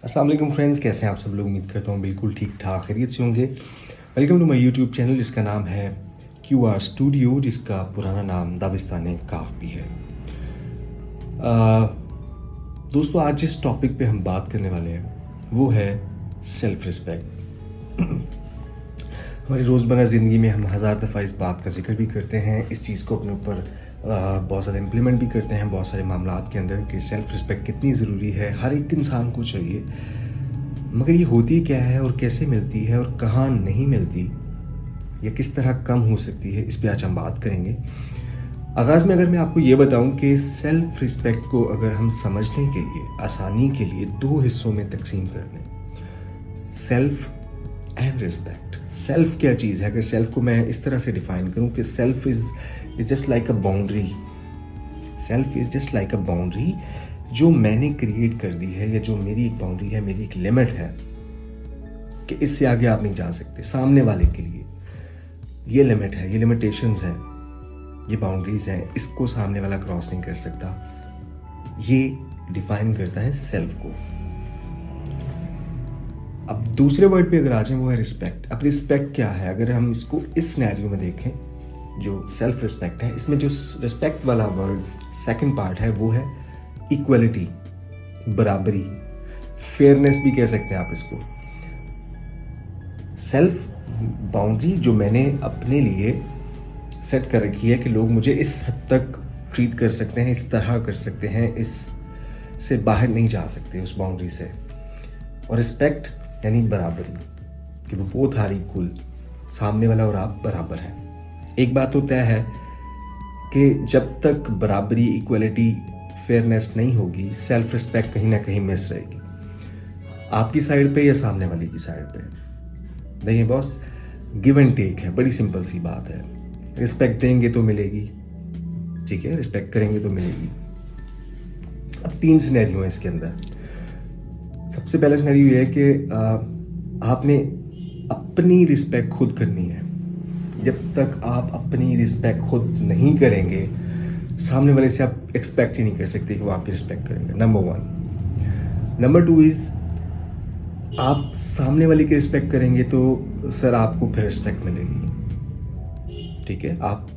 अस्सलाम वालेकुम फ्रेंड्स, कैसे हैं आप सब लोग। उम्मीद करता हूँ बिल्कुल ठीक ठाक खैरियत से होंगे। Welcome to my YouTube channel जिसका नाम है QR स्टूडियो, जिसका पुराना नाम दाबिस्तान काफ भी है। दोस्तों, आज जिस टॉपिक पे हम बात करने वाले हैं वो है सेल्फ़ रिस्पेक्ट। हमारी रोज़मर्रा ज़िंदगी में हम हज़ार दफ़ा इस बात का जिक्र भी करते हैं, इस चीज़ को अपने ऊपर बहुत ज़्यादा इम्प्लीमेंट भी करते हैं बहुत सारे मामलात के अंदर कि सेल्फ़ रिस्पेक्ट कितनी ज़रूरी है, हर एक इंसान को चाहिए। मगर ये होती क्या है और कैसे मिलती है और कहाँ नहीं मिलती, या किस तरह कम हो सकती है, इस पे आज हम बात करेंगे। आगाज़ में अगर मैं आपको ये बताऊं कि सेल्फ़ रिस्पेक्ट को अगर हम समझने के लिए, आसानी के लिए दो हिस्सों में तकसीम कर दें, सेल्फ़ एंड रिस्पेक्ट। सेल्फ़ क्या चीज़ है? अगर सेल्फ़ को मैं इस तरह से डिफ़ाइन करूं कि self is just like a boundary. Self is just like a boundary जो मैंने क्रिएट कर दी है, या जो मेरी एक बाउंड्री है, मेरी एक लिमिट है कि इससे आगे आप नहीं जा सकते। सामने वाले के लिए ये लिमिट है, ये लिमिटेशंस हैं, ये बाउंड्रीज हैं, इसको सामने वाला क्रॉस नहीं कर सकता। ये डिफाइन करता है सेल्फ को। अब दूसरे वर्ड पे अगर आ जाए वो है रिस्पेक्ट। अब रिस्पेक्ट क्या है? अगर हम इसको इस सिनेरियो में देखें, जो सेल्फ रिस्पेक्ट है, इसमें जो रिस्पेक्ट वाला वर्ड सेकंड पार्ट है वो है इक्वलिटी, बराबरी, फेयरनेस भी कह सकते हैं आप इसको। सेल्फ बाउंड्री जो मैंने अपने लिए सेट कर रखी है कि लोग मुझे इस हद तक ट्रीट कर सकते हैं, इस तरह कर सकते हैं, इस से बाहर नहीं जा सकते उस बाउंड्री से। और रिस्पेक्ट यानी बराबरी, कि वो बोथ आर इक्वल, सामने वाला और आप बराबर हैं। एक बात तो तय है कि जब तक बराबरी, इक्वलिटी, फेयरनेस नहीं होगी, सेल्फ रिस्पेक्ट कहीं ना कहीं मिस रहेगी, आपकी साइड पे या सामने वाले की साइड पे। देखिए बॉस, गिव एंड टेक है, बड़ी सिंपल सी बात है। रिस्पेक्ट देंगे तो मिलेगी, ठीक है, रिस्पेक्ट करेंगे तो मिलेगी। अब तीन सिनेरियो है इसके अंदर। सबसे पहला सिनेरियो ये है कि आपने अपनी रिस्पेक्ट खुद करनी है। जब तक आप अपनी रिस्पेक्ट खुद नहीं करेंगे, सामने वाले से आप एक्सपेक्ट ही नहीं कर सकते कि वो आपकी रिस्पेक्ट करेंगे, number one. Number two is, आप सामने वाले की रिस्पेक्ट करेंगे तो सर आपको फिर रिस्पेक्ट मिलेगी, ठीक है। आप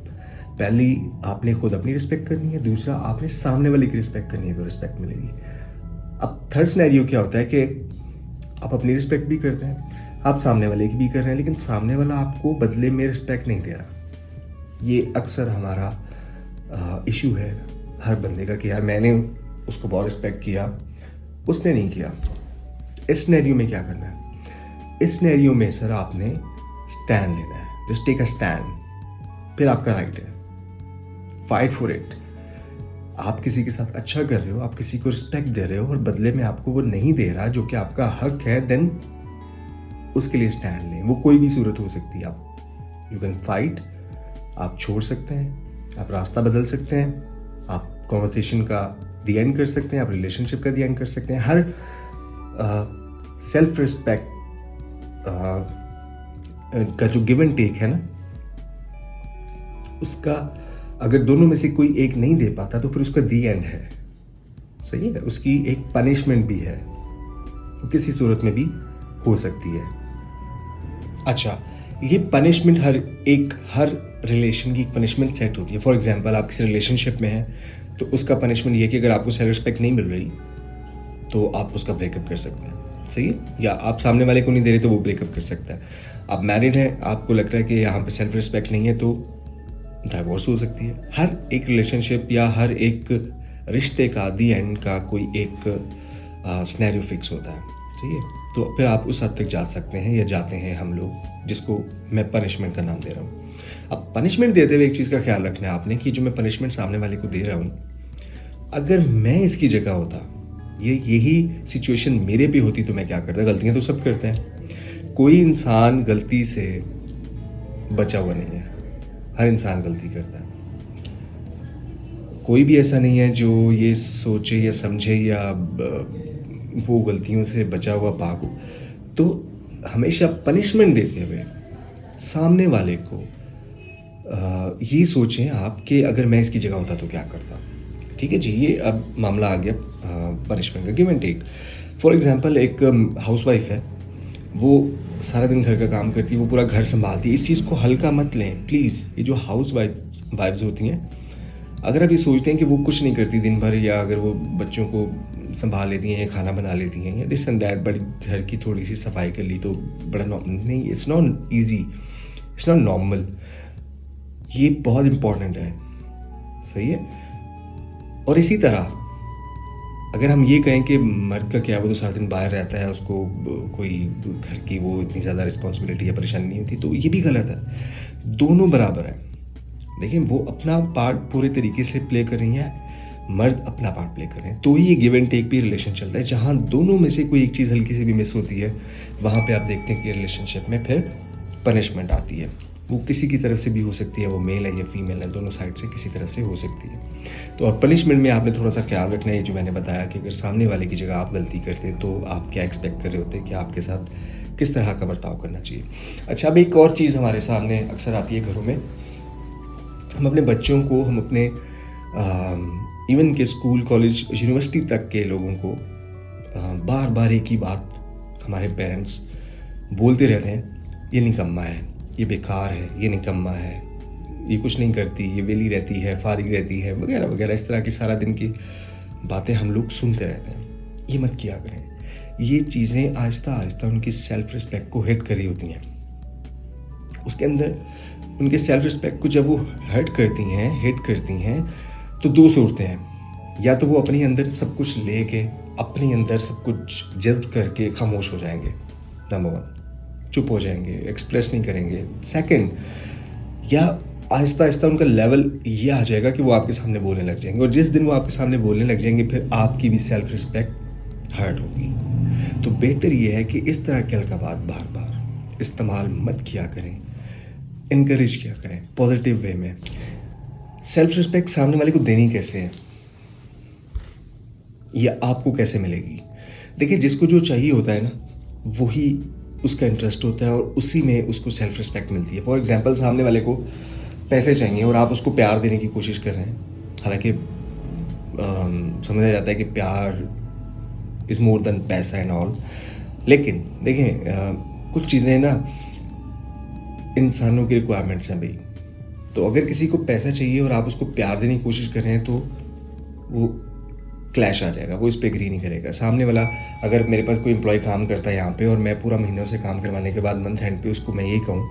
पहली आपने खुद अपनी रिस्पेक्ट करनी है, दूसरा आपने सामने वाले की रिस्पेक्ट करनी है तो रिस्पेक्ट मिलेगी। अब थर्ड सिनेरियो क्या होता है कि आप अपनी रिस्पेक्ट भी करते हैं, आप सामने वाले की भी कर रहे हैं, लेकिन सामने वाला आपको बदले में रिस्पेक्ट नहीं दे रहा। ये अक्सर हमारा इशू है हर बंदे का कि यार मैंने उसको बहुत रिस्पेक्ट किया, उसने नहीं किया। इस सिनेरियो में क्या करना है? इस सिनेरियो में सर आपने स्टैंड लेना है, जस्ट टेक अ स्टैंड। फिर आपका राइट है, फाइट फॉर इट। आप किसी के साथ अच्छा कर रहे हो, आप किसी को रिस्पेक्ट दे रहे हो और बदले में आपको वो नहीं दे रहा जो कि आपका हक है, देन उसके लिए स्टैंड लें। वो कोई भी सूरत हो सकती है। आप यू कैन फाइट, आप छोड़ सकते हैं, आप रास्ता बदल सकते हैं, आप कॉन्वर्सेशन का द एंड कर सकते हैं, आप रिलेशनशिप का द एंड कर सकते हैं। हर सेल्फ रिस्पेक्ट का जो गिव एंड टेक है ना, उसका अगर दोनों में से कोई एक नहीं दे पाता तो फिर उसका दी एंड है, सही है। उसकी एक पनिशमेंट भी है, वो किसी सूरत में भी हो सकती है। अच्छा, ये पनिशमेंट हर रिलेशन की एक पनिशमेंट सेट होती है। फॉर एग्जांपल, आप किसी रिलेशनशिप में हैं तो उसका पनिशमेंट ये है कि अगर आपको सेल्फ रिस्पेक्ट नहीं मिल रही तो आप उसका ब्रेकअप कर सकते हैं, सही है। या आप सामने वाले को नहीं दे रहे तो वो ब्रेकअप कर सकता है। आप मैरिड हैं, आपको लग रहा है कि यहाँ पे सेल्फ रिस्पेक्ट नहीं है तो डाइवोर्स हो सकती है। हर एक रिलेशनशिप या हर एक रिश्ते का दी एंड का कोई एक सिनेरियो फिक्स होता है, सही है। तो फिर आप उस हद तक जा सकते हैं, या जाते हैं हम लोग, जिसको मैं पनिशमेंट का नाम दे रहा हूँ। अब पनिशमेंट देते हुए एक चीज़ का ख्याल रखना है आपने कि जो मैं पनिशमेंट सामने वाले को दे रहा हूँ, अगर मैं इसकी जगह होता, यही सिचुएशन मेरे भी होती तो मैं क्या करता? गलतियाँ तो सब करते हैं, कोई इंसान गलती से बचा हुआ नहीं है, हर इंसान गलती करता है। कोई भी ऐसा नहीं है जो ये सोचे या समझे या वो गलतियों से बचा हुआ पाक हो। तो हमेशा पनिशमेंट देते हुए सामने वाले को ये सोचें आप कि अगर मैं इसकी जगह होता तो क्या करता। ठीक है जी, ये अब मामला आ गया पनिशमेंट का, give and take. For example एक हाउसवाइफ है, वो सारा दिन घर का काम करती है, वो पूरा घर संभालती है। इस चीज़ को हल्का मत लें प्लीज़। ये जो वाइफ्स होती हैं, अगर आप ये सोचते हैं कि वो कुछ नहीं करती दिन भर, या अगर वो बच्चों को संभाल लेती हैं या खाना बना लेती हैं या दिस एंड दैट, बड़ी घर की थोड़ी सी सफाई कर ली तो बड़ा नहीं, it's not easy, it's not normal. ये बहुत इम्पॉर्टेंट है, सही है। और इसी तरह अगर हम ये कहें कि मर्द का क्या, वो तो सारा दिन बाहर रहता है, उसको कोई घर की वो इतनी ज़्यादा रिस्पॉन्सिबिलिटी या परेशानी नहीं होती, तो ये भी गलत है। दोनों बराबर हैं। देखिए, वो अपना पार्ट पूरे तरीके से प्ले कर रही हैं, मर्द अपना पार्ट प्ले कर रहे हैं, तो ही ये गिव एंड टेक भी रिलेशन चलता है। जहाँ दोनों में से कोई एक चीज़ हल्की सी भी मिस होती है, वहाँ पे आप देखते हैं कि रिलेशनशिप में फिर पनिशमेंट आती है। वो किसी की तरफ से भी हो सकती है, वो मेल है या फीमेल है, दोनों साइड से किसी तरफ से हो सकती है। तो और पनिशमेंट में आपने थोड़ा सा ख्याल रखना है, जो मैंने बताया कि अगर सामने वाले की जगह आप गलती करते तो आप क्या एक्सपेक्ट कर रहे होते कि आपके साथ किस तरह का बर्ताव करना चाहिए। अच्छा, अब एक और चीज़ हमारे सामने अक्सर आती है घरों में। हम अपने बच्चों को, हम अपने इवन के स्कूल, कॉलेज, यूनिवर्सिटी तक के लोगों को बार बार एक ही बात हमारे पेरेंट्स बोलते रहते हैं, ये निकम्मा है, ये बेकार है, ये निकम्मा है, ये कुछ नहीं करती, ये वेली रहती है, फारिग रहती है, वगैरह वगैरह। इस तरह की सारा दिन की बातें हम लोग सुनते रहते हैं। ये मत किया करें। ये चीज़ें आहिस्ता आहिस्ता उनकी सेल्फ रिस्पेक्ट को हिट कर रही होती हैं। उसके अंदर उनके सेल्फ रिस्पेक्ट को जब वो हिट करती हैं तो दो सूरतें हैं। या तो वो अपने अंदर सब कुछ लेके, अपने अंदर सब कुछ जज्ब करके खामोश हो जाएंगे, नंबर 1, चुप हो जाएंगे, एक्सप्रेस नहीं करेंगे। सेकंड, या आहिस्ता आहिस्ता उनका लेवल ये आ जाएगा कि वो आपके सामने बोलने लग जाएंगे, और जिस दिन वो आपके सामने बोलने लग जाएंगे फिर आपकी भी सेल्फ रिस्पेक्ट हर्ट होगी। तो बेहतर ये है कि इस तरह के अलकाबात बार बार इस्तेमाल मत किया करें, इनकरेज किया करें पॉजिटिव वे में। सेल्फ रिस्पेक्ट सामने वाले को देनी कैसे है, या आपको कैसे मिलेगी? देखिए, जिसको जो चाहिए होता है ना, वही उसका इंटरेस्ट होता है और उसी में उसको सेल्फ रिस्पेक्ट मिलती है। फॉर एग्जांपल, सामने वाले को पैसे चाहिए और आप उसको प्यार देने की कोशिश कर रहे हैं, हालांकि समझा जाता है कि प्यार इज़ मोर देन पैसा एंड ऑल, लेकिन देखें, कुछ चीज़ें ना इंसानों की रिक्वायरमेंट्स हैं भाई। तो अगर किसी को पैसा चाहिए और आप उसको प्यार देने की कोशिश कर रहे हैं तो वो क्लैश आ जाएगा, वो इस पर एग्री नहीं करेगा। सामने वाला, अगर मेरे पास कोई एम्प्लॉय काम करता है यहाँ पे और मैं पूरा महीनों से काम करवाने के बाद मंथ एंड पे उसको मैं यही कहूँ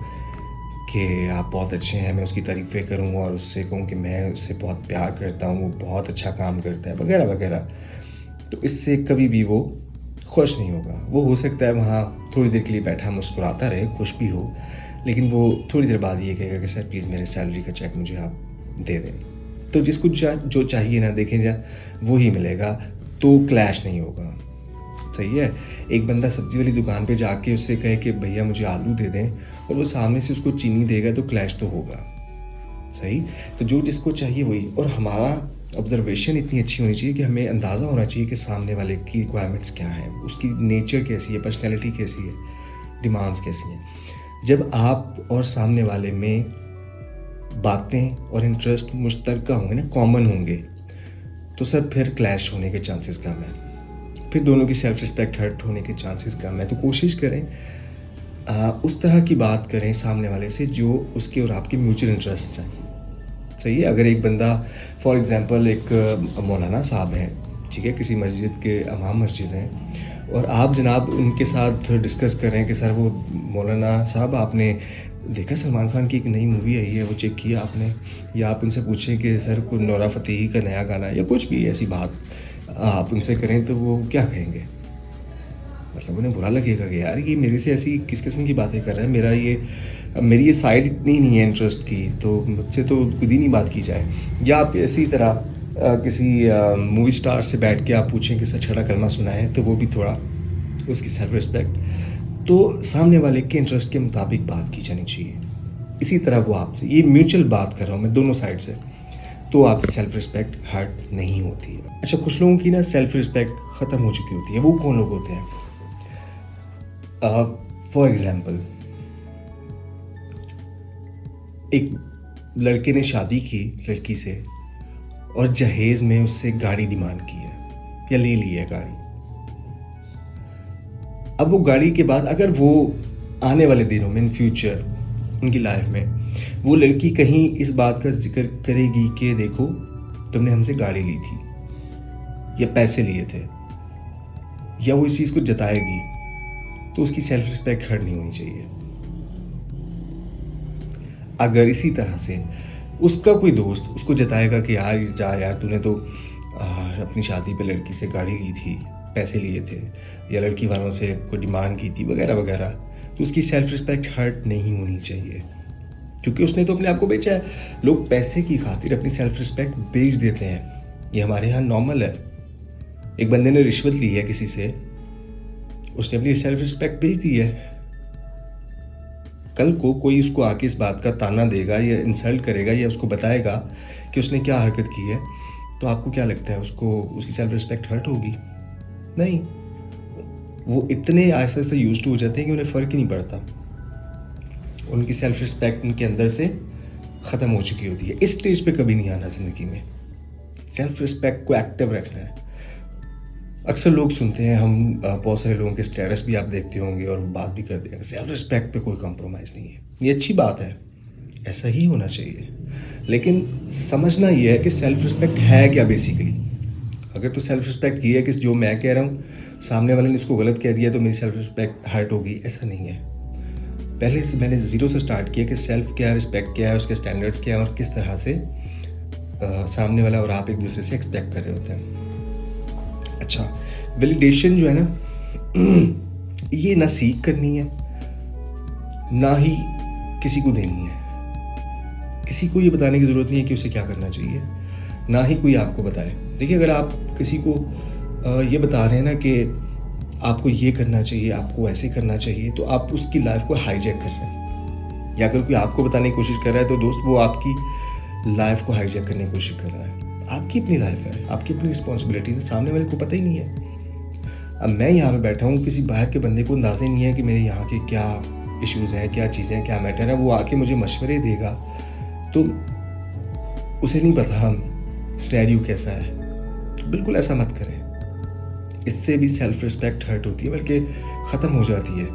कि आप बहुत अच्छे हैं, मैं उसकी तारीफ़ें करूँ और उससे कहूँ कि मैं उससे बहुत प्यार करता हूँ, वो बहुत अच्छा काम करता है, वगैरह वगैरह, तो इससे कभी भी वो खुश नहीं होगा। वो हो सकता है वहाँ थोड़ी देर के लिए बैठा मुस्कुराता रहे, खुश भी हो, लेकिन वो थोड़ी देर बाद ये कहेगा कि सर प्लीज़ मेरे सैलरी का चेक मुझे आप दे दें। तो जिसको जो चाहिए ना, देखें जा वो ही मिलेगा, तो क्लैश नहीं होगा। सही है। एक बंदा सब्जी वाली दुकान पे जाके उससे कहे कि भैया मुझे आलू दे दें, और वो सामने से उसको चीनी देगा, तो क्लैश तो होगा। सही। तो जो जिसको चाहिए वही, और हमारा ऑब्जर्वेशन इतनी अच्छी होनी चाहिए कि हमें अंदाज़ा होना चाहिए कि सामने वाले की रिक्वायरमेंट्स क्या हैं, उसकी नेचर कैसी है, पर्सनैलिटी कैसी है, डिमांड्स कैसी हैं। जब आप और सामने वाले में बातें और इंटरेस्ट मुश्तरका होंगे ना, कॉमन होंगे, तो सर फिर क्लैश होने के चांसेस कम है, फिर दोनों की सेल्फ रिस्पेक्ट हर्ट होने के चांसेस कम है। तो कोशिश करें उस तरह की बात करें सामने वाले से जो उसके और आपके म्यूचुअल इंटरेस्ट हैं। सही है। अगर एक बंदा फॉर एग्जांपल एक मौलाना साहब हैं, ठीक है, किसी मस्जिद के इमाम मस्जिद हैं, और आप जनाब उनके साथ डिस्कस कर रहे हैं कि सर वो मौलाना साहब आपने देखा सलमान खान की एक नई मूवी आई है, वो चेक किया आपने? या आप उनसे पूछें कि सर को नोरा फतेही का नया गाना, या कुछ भी ऐसी बात आप उनसे करें, तो वो क्या कहेंगे? मतलब उन्हें बुरा लगेगा कि यार ये मेरे से ऐसी किस किस्म की बातें कर रहा है, मेरी ये साइड इतनी नहीं है इंटरेस्ट की, तो मुझसे तो खुद ही नहीं बात की जाए। या आप इसी तरह किसी मूवी स्टार से बैठ के आप पूछें कि सर छड़ा कलमा सुना है, तो वो भी थोड़ा उसकी सेल्फ रिस्पेक्ट, तो सामने वाले के इंटरेस्ट के मुताबिक बात की जानी चाहिए। इसी तरह वो आपसे, ये म्यूचुअल बात कर रहा हूँ मैं दोनों साइड से, तो आपकी सेल्फ रिस्पेक्ट हर्ट नहीं होती है। अच्छा, कुछ लोगों की ना सेल्फ रिस्पेक्ट ख़त्म हो चुकी होती है। वो कौन लोग होते हैं? फॉर एग्जाम्पल, एक लड़के ने शादी की लड़की से और जहेज़ में उससे गाड़ी डिमांड की है या ले ली है गाड़ी। अब वो गाड़ी के बाद अगर वो आने वाले दिनों में इन फ्यूचर उनकी लाइफ में वो लड़की कहीं इस बात का जिक्र करेगी कि देखो तुमने हमसे गाड़ी ली थी या पैसे लिए थे, या वो इस चीज़ को जताएगी, तो उसकी सेल्फ रिस्पेक्ट हर्ट नहीं होनी चाहिए। अगर इसी तरह से उसका कोई दोस्त उसको जताएगा कि यार जा यार तूने तो अपनी शादी पे लड़की से गाड़ी ली थी, पैसे लिए थे, या लड़की वालों से कोई डिमांड की थी वगैरह वगैरह, तो उसकी सेल्फ रिस्पेक्ट हर्ट नहीं होनी चाहिए, क्योंकि उसने तो अपने आप को बेचा है। लोग पैसे की खातिर अपनी सेल्फ रिस्पेक्ट बेच देते हैं, ये हमारे यहाँ नॉर्मल है। एक बंदे ने रिश्वत ली है किसी से, उसने अपनी सेल्फ रिस्पेक्ट बेच दी है। कल को कोई उसको आके इस बात का ताना देगा या इंसल्ट करेगा या उसको बताएगा कि उसने क्या हरकत की है, तो आपको क्या लगता है उसको उसकी सेल्फ रिस्पेक्ट हर्ट होगी? नहीं, वो इतने आहिस्ता आहिस्ता यूज्ड टू हो जाते हैं कि उन्हें फ़र्क ही नहीं पड़ता, उनकी सेल्फ रिस्पेक्ट उनके अंदर से ख़त्म हो चुकी होती है। इस स्टेज पे कभी नहीं आना ज़िंदगी में, सेल्फ रिस्पेक्ट को एक्टिव रखना है। अक्सर लोग सुनते हैं, हम बहुत सारे लोगों के स्टेटस भी आप देखते होंगे और बात भी करते हैं, सेल्फ रिस्पेक्ट पे कोई कॉम्प्रोमाइज़ नहीं है। ये अच्छी बात है, ऐसा ही होना चाहिए, लेकिन समझना ये है कि सेल्फ रिस्पेक्ट है क्या बेसिकली। अगर तो सेल्फ रिस्पेक्ट ये है कि जो मैं कह रहा हूँ सामने वाले ने इसको गलत कह दिया तो मेरी सेल्फ रिस्पेक्ट हर्ट होगी, ऐसा नहीं है। पहले से मैंने ज़ीरो से स्टार्ट किया कि सेल्फ क्या है, रिस्पेक्ट क्या है, उसके स्टैंडर्ड्स क्या है और किस तरह से सामने वाला और आप एक दूसरे से एक्सपेक्ट कर रहे होते हैं। अच्छा, वैलिडेशन जो है ना ये ना सीख करनी है ना ही किसी को देनी है। किसी को ये बताने की ज़रूरत नहीं है कि उसे क्या करना चाहिए, ना ही कोई आपको बताए। देखिए, अगर आप किसी को ये बता रहे हैं ना कि आपको ये करना चाहिए, आपको ऐसे करना चाहिए, तो आप उसकी लाइफ को हाईजैक कर रहे हैं। या अगर कोई आपको बताने की कोशिश कर रहा है तो दोस्त वो आपकी लाइफ को हाईजैक करने की कोशिश कर रहा है। आपकी अपनी लाइफ है, आपकी अपनी रिस्पॉन्सिबिलिटीज है, सामने वाले को पता ही नहीं है। अब मैं यहाँ पे बैठा हूँ, किसी बाहर के बंदे को अंदाज़ा ही नहीं है कि मेरे यहाँ के क्या इश्यूज़ हैं, क्या चीज़ें हैं, क्या मैटर है। वो आके मुझे मशवरे देगा तो उसे नहीं पता हम स्टेरियो कैसा है, तो बिल्कुल ऐसा मत करें। इससे भी सेल्फ रिस्पेक्ट हर्ट होती है, बल्कि ख़त्म हो जाती है।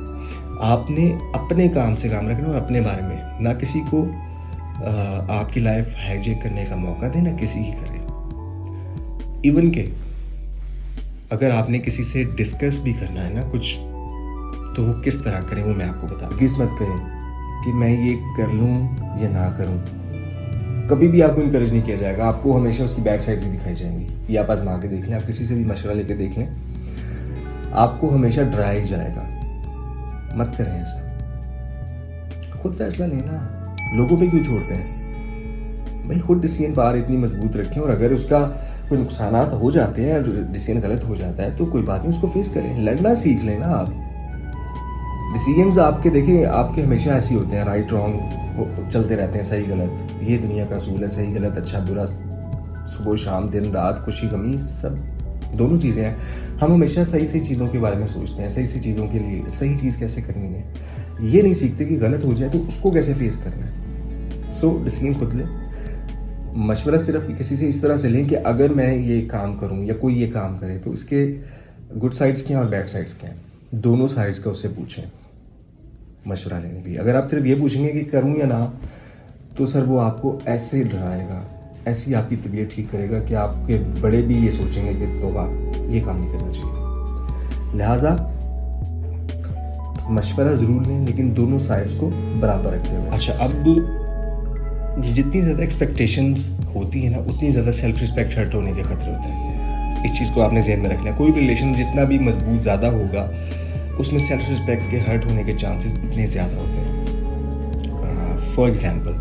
आपने अपने काम से काम रखना और अपने बारे में, ना किसी को आपकी लाइफ हाईजैक करने का मौका दें, ना किसी की करें। इवन के अगर आपने किसी से डिस्कस भी करना है ना कुछ, तो वो किस तरह करें वो मैं आपको बता दूँ। किस मत कहें कि मैं ये कर लूँ या ना करूँ, कभी भी आपको इनकरेज नहीं किया जाएगा। आपको हमेशा उसकी बैड साइड्स ही दिखाई जाएंगी। ये आप आजमा के देख लें, आप किसी से भी मशवरा लेके देख लें, आपको हमेशा डराया ही जाएगा। मत करें ऐसा, खुद फैसला लेना, लोगों पे क्यों छोड़ते हैं भाई। खुद डिसीजन पावर इतनी मजबूत रखें, और अगर उसका कोई नुकसानात हो जाते हैं, डिसीजन गलत हो जाता है तो कोई बात नहीं, उसको फेस करें। लड़ना सीख लेना आप। डिसीजंस आपके देखें, आपके हमेशा ऐसे होते हैं, राइट रॉन्ग चलते रहते हैं, सही गलत, ये दुनिया का असूल है। सही गलत, अच्छा बुरा, सुबह शाम, दिन रात, खुशी गमी, सब दोनों चीज़ें हैं। हम हमेशा सही सही चीज़ों के बारे में सोचते हैं, सही सही चीज़ों के लिए सही चीज़ कैसे करनी है। ये नहीं सीखते कि गलत हो जाए तो उसको कैसे फेस करना है। सो डिसीजन खुद लें। मशवरा सिर्फ किसी से इस तरह से लें कि अगर मैं ये काम करूं या कोई ये काम करे तो इसके गुड साइड्स क्या हैं और बैड साइड्स क्या हैं, दोनों साइड्स का उससे पूछें मशवरा लेने के लिए। अगर आप सिर्फ ये पूछेंगे कि करूं या ना, तो सर वो आपको ऐसे डराएगा, ऐसी आपकी तबीयत ठीक करेगा कि आपके बड़े भी ये सोचेंगे कि तौबा, ये काम नहीं करना चाहिए। लिहाजा मशवरा ज़रूर लें, लेकिन दोनों साइड्स को बराबर रखते हुए। अच्छा, अब जितनी ज़्यादा एक्सपेक्टेशंस होती है ना, उतनी ज़्यादा सेल्फ रिस्पेक्ट हर्ट होने के खतरे होते हैं। इस चीज़ को आपने ज़हन में रखना है। कोई भी रिलेशन जितना भी मजबूत ज़्यादा होगा, उसमें सेल्फ रिस्पेक्ट के हर्ट होने के चांसेस उतने ज़्यादा होते हैं। फॉर एग्जांपल,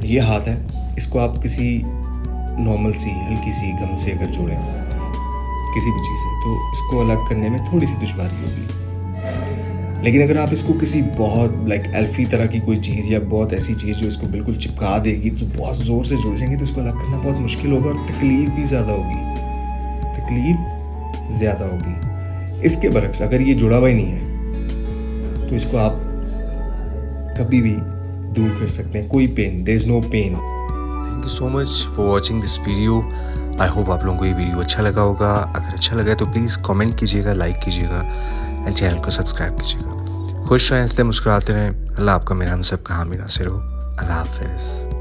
ये हाथ है, इसको आप किसी नॉर्मल सी हल्की सी गम से अगर जोड़ें किसी भी चीज़ से, तो इसको अलग करने में थोड़ी सी दुश्वारी होगी। लेकिन अगर आप इसको किसी बहुत एल्फी तरह की कोई चीज़ या बहुत ऐसी चीज़ जो इसको बिल्कुल चिपका देगी, तो बहुत ज़ोर से जुड़ जाएंगे, तो इसको अलग करना बहुत मुश्किल होगा और तकलीफ भी ज़्यादा होगी। इसके बरक्स अगर ये जुड़ा हुआ ही नहीं है तो इसको आप कभी भी दूर कर सकते हैं। कोई pain, there is no pain. Thank you so much for watching this video. I hope आप लोगों को ये वीडियो अच्छा लगा होगा। अगर अच्छा लगा तो प्लीज़ कमेंट कीजिएगा, लाइक कीजिएगा एंड चैनल को सब्सक्राइब कीजिएगा। खुश रहें, इसलिए मुस्कुराते रहें। अल्लाह आपका मेरा हम सब का हामी नासिर हो। अल्लाह हाफिज़।